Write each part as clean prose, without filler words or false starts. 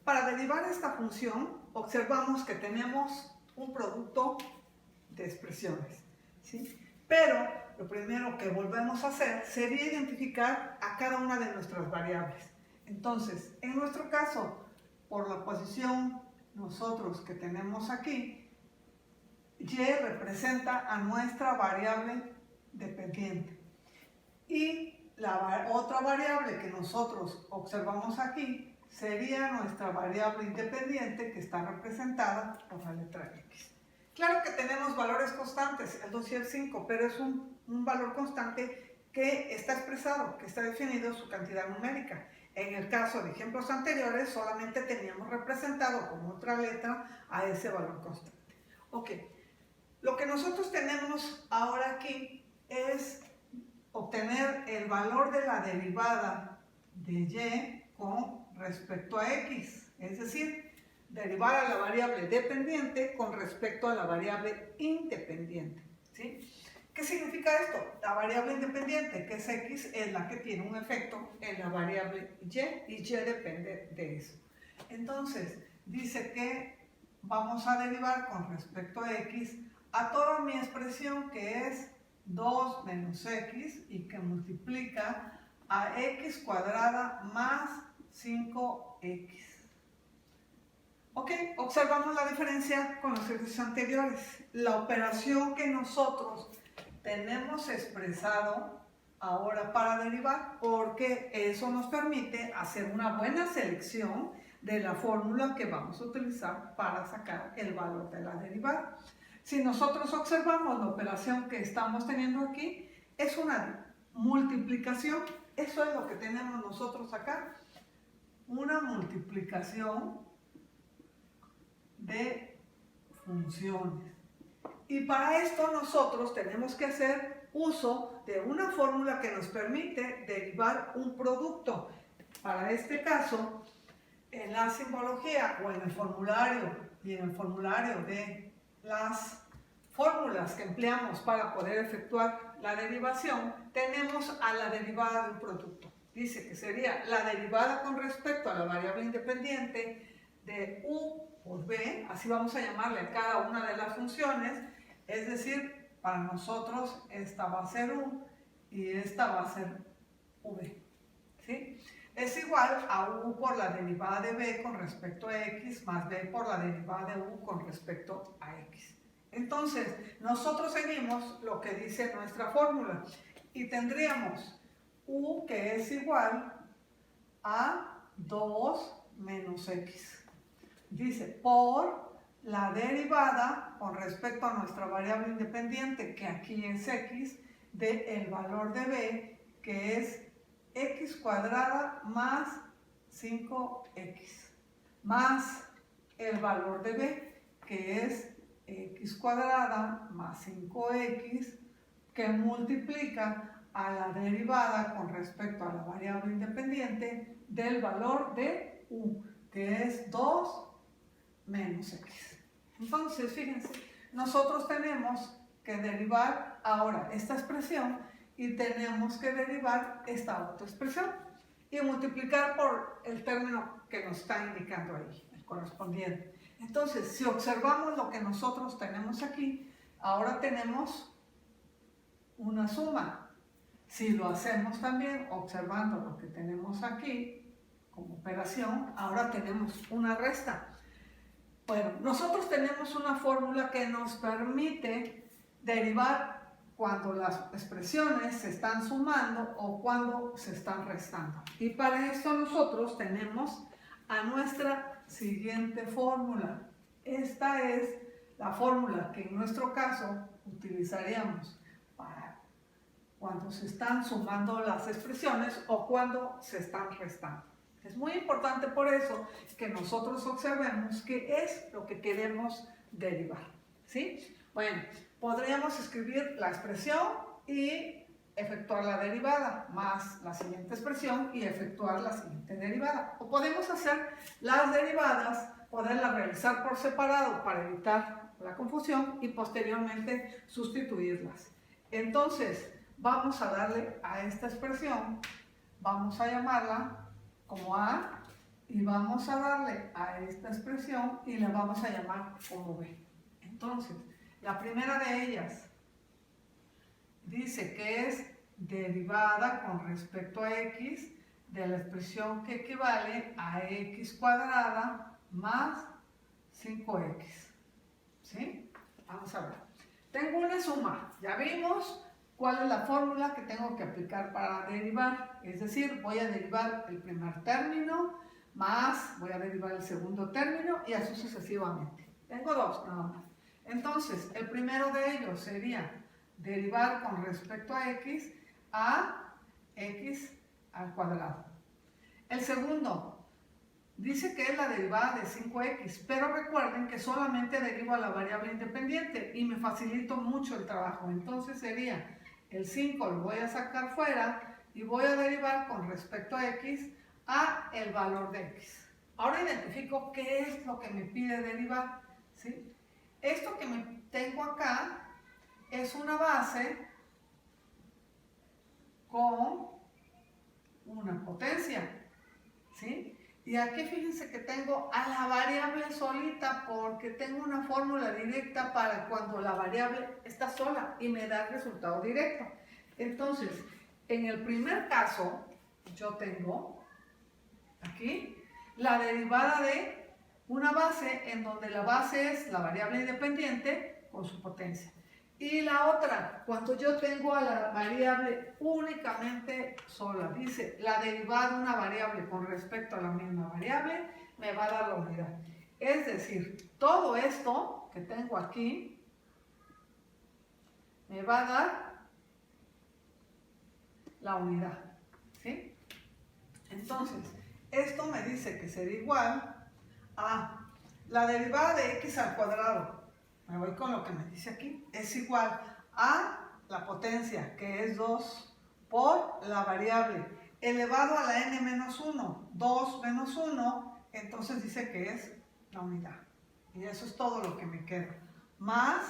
Para derivar esta función, observamos que tenemos un producto de expresiones, ¿sí? Pero lo primero que volvemos a hacer sería identificar a cada una de nuestras variables. Entonces, en nuestro caso, por la posición nosotros que tenemos aquí, Y representa a nuestra variable dependiente. Y la otra variable que nosotros observamos aquí sería nuestra variable independiente, que está representada por la letra X. Claro que tenemos valores constantes, el 2 y el 5, pero es un valor constante que está expresado, que está definido su cantidad numérica. En el caso de ejemplos anteriores, solamente teníamos representado con otra letra a ese valor constante. Ok, lo que nosotros tenemos ahora aquí es obtener el valor de la derivada de Y con respecto a X, es decir, derivar a la variable dependiente con respecto a la variable independiente, ¿sí? ¿Qué significa esto? La variable independiente, que es X, es la que tiene un efecto en la variable Y, y Y depende de eso. Entonces, dice que vamos a derivar con respecto a X a toda mi expresión, que es 2 menos X, y que multiplica a X cuadrada más 5X. Ok, observamos la diferencia con los ejercicios anteriores. La operación que nosotros tenemos expresado ahora para derivar, porque eso nos permite hacer una buena selección de la fórmula que vamos a utilizar para sacar el valor de la derivada. Si nosotros observamos la operación que estamos teniendo aquí, es una multiplicación. Eso es lo que tenemos nosotros acá, una multiplicación de funciones. Y para esto nosotros tenemos que hacer uso de una fórmula que nos permite derivar un producto. Para este caso, en la simbología o en el formulario y en el formulario de las fórmulas que empleamos para poder efectuar la derivación, tenemos a la derivada de un producto. Dice que sería la derivada con respecto a la variable independiente de U por B, así vamos a llamarle a cada una de las funciones, es decir, para nosotros esta va a ser U y esta va a ser V, ¿sí? Es igual a U por la derivada de B con respecto a X más B por la derivada de U con respecto a X. Entonces, nosotros seguimos lo que dice nuestra fórmula y tendríamos U, que es igual a 2 menos X. Dice, por la derivada con respecto a nuestra variable independiente, que aquí es X, del valor de B, que es X cuadrada más 5X, más el valor de B, que es X cuadrada más 5X, que multiplica a la derivada con respecto a la variable independiente del valor de U, que es 2 menos X. Entonces, fíjense, nosotros tenemos que derivar ahora esta expresión y tenemos que derivar esta otra expresión y multiplicar por el término que nos está indicando ahí, el correspondiente. Entonces, si observamos lo que nosotros tenemos aquí, ahora tenemos una suma. Si lo hacemos también observando lo que tenemos aquí como operación, ahora tenemos una resta. Bueno, nosotros tenemos una fórmula que nos permite derivar cuando las expresiones se están sumando o cuando se están restando. Y para esto nosotros tenemos a nuestra siguiente fórmula. Esta es la fórmula que en nuestro caso utilizaríamos para cuando se están sumando las expresiones o cuando se están restando. Es muy importante por eso que nosotros observemos qué es lo que queremos derivar, ¿sí? Bueno, podríamos escribir la expresión y efectuar la derivada, más la siguiente expresión y efectuar la siguiente derivada. O podemos hacer las derivadas, poderlas realizar por separado para evitar la confusión y posteriormente sustituirlas. Entonces, vamos a darle a esta expresión, vamos a llamarla como A, y vamos a darle a esta expresión y la vamos a llamar como b. Entonces, la primera de ellas dice que es derivada con respecto a x de la expresión que equivale a x cuadrada más 5x. ¿Sí? Vamos a ver. Tengo una suma. Ya vimos cuál es la fórmula que tengo que aplicar para derivar. Es decir, voy a derivar el primer término más voy a derivar el segundo término y así sucesivamente. Tengo dos nada más. Entonces, el primero de ellos sería derivar con respecto a x al cuadrado. El segundo dice que es la derivada de 5x, pero recuerden que solamente derivo a la variable independiente y me facilito mucho el trabajo. Entonces sería el 5 lo voy a sacar fuera y voy a derivar con respecto a x a el valor de x. Ahora identifico qué es lo que me pide derivar, ¿sí? Esto que me tengo acá es una base con una potencia, ¿sí? Y aquí fíjense que tengo a la variable solita porque tengo una fórmula directa para cuando la variable está sola y me da el resultado directo. Entonces, en el primer caso, yo tengo aquí la derivada de una base en donde la base es la variable independiente con su potencia. Y la otra, cuando yo tengo a la variable únicamente sola, dice la derivada de una variable con respecto a la misma variable, me va a dar la unidad. Es decir, todo esto que tengo aquí me va a dar la unidad, ¿sí? Entonces, esto me dice que será igual a la derivada de x al cuadrado. Me voy con lo que me dice aquí. Es igual a la potencia, que es 2, por la variable elevado a la n menos 1. 2 menos 1, entonces dice que es la unidad. Y eso es todo lo que me queda. Más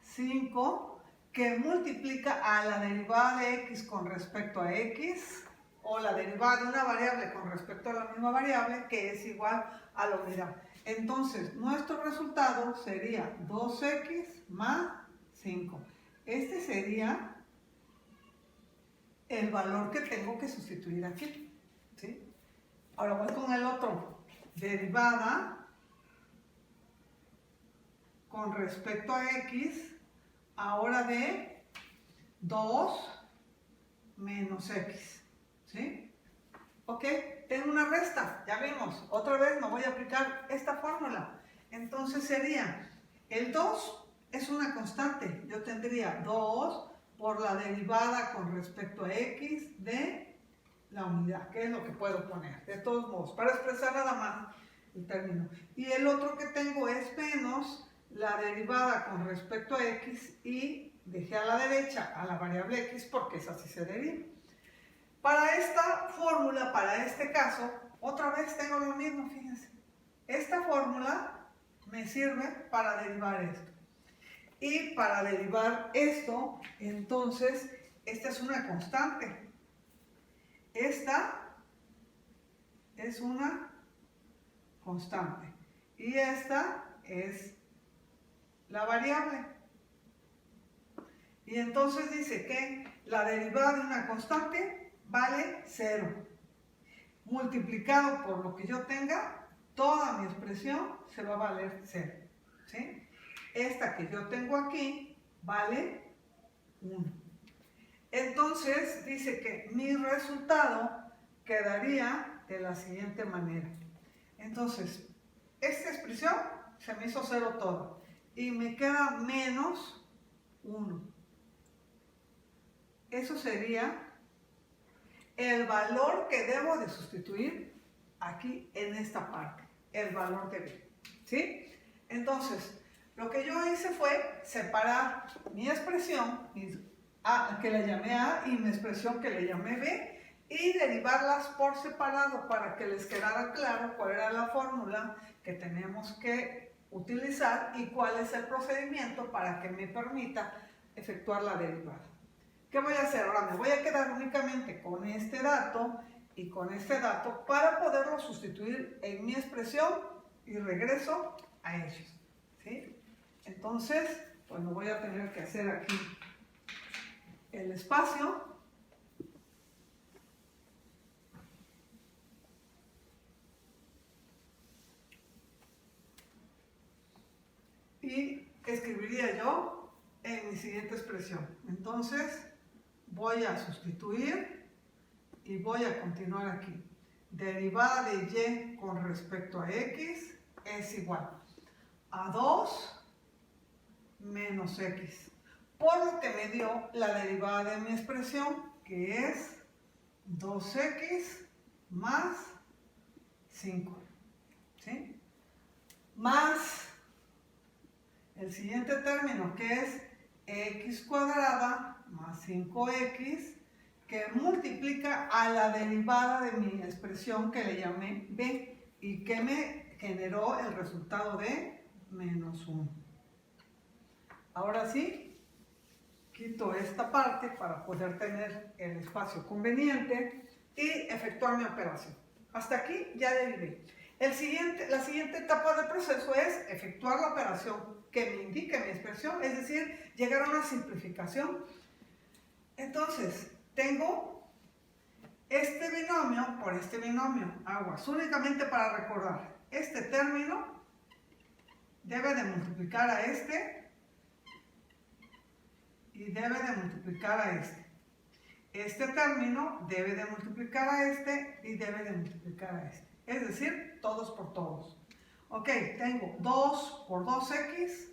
5, que multiplica a la derivada de x con respecto a x, o la derivada de una variable con respecto a la misma variable, que es igual a la unidad. Entonces, nuestro resultado sería 2x más 5. Este sería el valor que tengo que sustituir aquí, ¿sí? Ahora voy con el otro. Derivada con respecto a x, ahora de 2 menos x, ¿sí? Ok, tengo una resta, ya vimos. Otra vez me voy a aplicar esta fórmula. Entonces sería, el 2 es una constante. Yo tendría 2 por la derivada con respecto a x de la unidad, que es lo que puedo poner, de todos modos, para expresar nada más el término. Y el otro que tengo es menos la derivada con respecto a x y dejé a la derecha a la variable x porque esa sí se deriva. Para esta fórmula, para este caso, otra vez tengo lo mismo, fíjense. Esta fórmula me sirve para derivar esto. Y para derivar esto, entonces, esta es una constante. Esta es una constante. Y esta es la variable. Y entonces dice que la derivada de una constante vale 0. Multiplicado por lo que yo tenga, toda mi expresión se va a valer 0. ¿Sí? Esta que yo tengo aquí vale 1. Entonces dice que mi resultado quedaría de la siguiente manera. Entonces, esta expresión se me hizo 0 toda. Y me queda menos 1. Eso sería el valor que debo de sustituir aquí en esta parte, el valor de b, ¿sí? Entonces, lo que yo hice fue separar mi expresión, que le llamé a, y mi expresión que le llamé b, y derivarlas por separado para que les quedara claro cuál era la fórmula que tenemos que utilizar y cuál es el procedimiento para que me permita efectuar la derivada. ¿Qué voy a hacer? Ahora me voy a quedar únicamente con este dato y con este dato para poderlo sustituir en mi expresión y regreso a ellos, ¿sí? Entonces, bueno, voy a tener que hacer aquí el espacio. Y escribiría yo en mi siguiente expresión. Entonces, voy a sustituir y voy a continuar aquí. Derivada de y con respecto a x es igual a 2 menos x. Por lo que me dio la derivada de mi expresión, que es 2x más 5. ¿Sí? Más el siguiente término, que es x cuadrada más 5x, que multiplica a la derivada de mi expresión que le llamé b y que me generó el resultado de menos 1. Ahora sí, quito esta parte para poder tener el espacio conveniente y efectuar mi operación. Hasta aquí ya derivé. La siguiente etapa del proceso es efectuar la operación que me indique mi expresión, es decir, llegar a una simplificación. Entonces, tengo este binomio por este binomio, aguas, únicamente para recordar, este término debe de multiplicar a este y debe de multiplicar a este. Este término debe de multiplicar a este y debe de multiplicar a este. Es decir, todos por todos. Ok, tengo 2 por 2x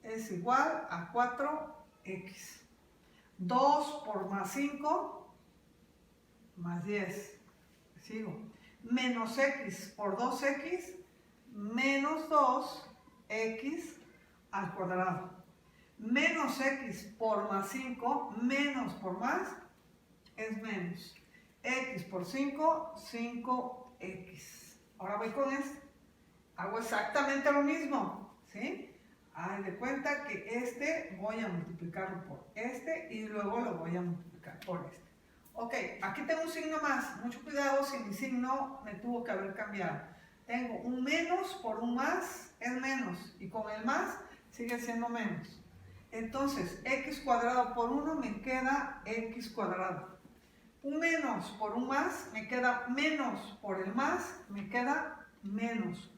es igual a 4x. 2 por más 5 más 10. Sigo. Menos x por 2x menos 2x al cuadrado. Menos x por más 5 menos por más es menos. X por 5, 5x. Ahora voy con esto. Hago exactamente lo mismo, ¿sí? Haz de cuenta que este voy a multiplicarlo por este y luego lo voy a multiplicar por este. Ok, aquí tengo un signo más. Mucho cuidado si mi signo me tuvo que haber cambiado. Tengo un menos por un más es menos y con el más sigue siendo menos. Entonces, x cuadrado por 1 me queda x cuadrado. Un menos por un más me queda menos por el más, me queda menos.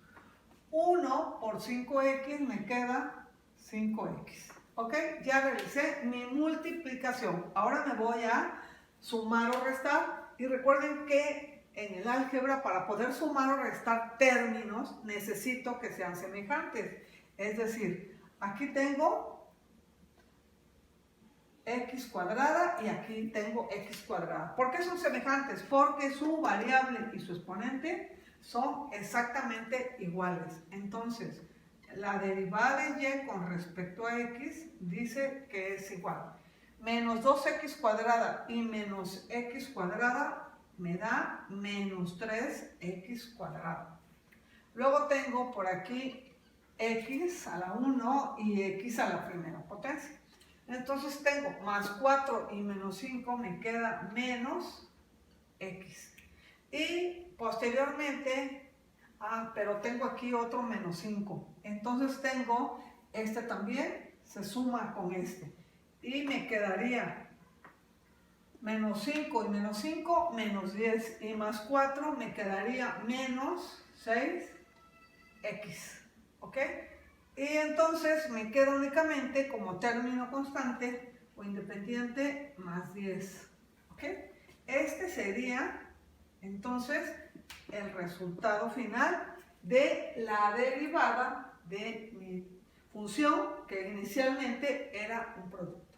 1 por 5x me queda 5x. ¿Ok? Ya realicé mi multiplicación. Ahora me voy a sumar o restar. Y recuerden que en el álgebra, para poder sumar o restar términos, necesito que sean semejantes. Es decir, aquí tengo x cuadrada y aquí tengo x cuadrada. ¿Por qué son semejantes? Porque su variable y su exponente son exactamente iguales. Entonces, la derivada de y con respecto a x dice que es igual. Menos 2x cuadrada y menos x cuadrada me da menos 3x cuadrada. Luego tengo por aquí x a la 1 y x a la primera potencia. Entonces tengo más 4 y menos 5 me queda menos x. Y posteriormente, pero tengo aquí otro menos 5. Entonces tengo este también, se suma con este. Y me quedaría menos 5 y menos 5, menos 10. Y más 4 me quedaría menos 6x. ¿Ok? Y entonces me queda únicamente como término constante o independiente más 10. ¿Ok? Este sería entonces el resultado final de la derivada de mi función que inicialmente era un producto.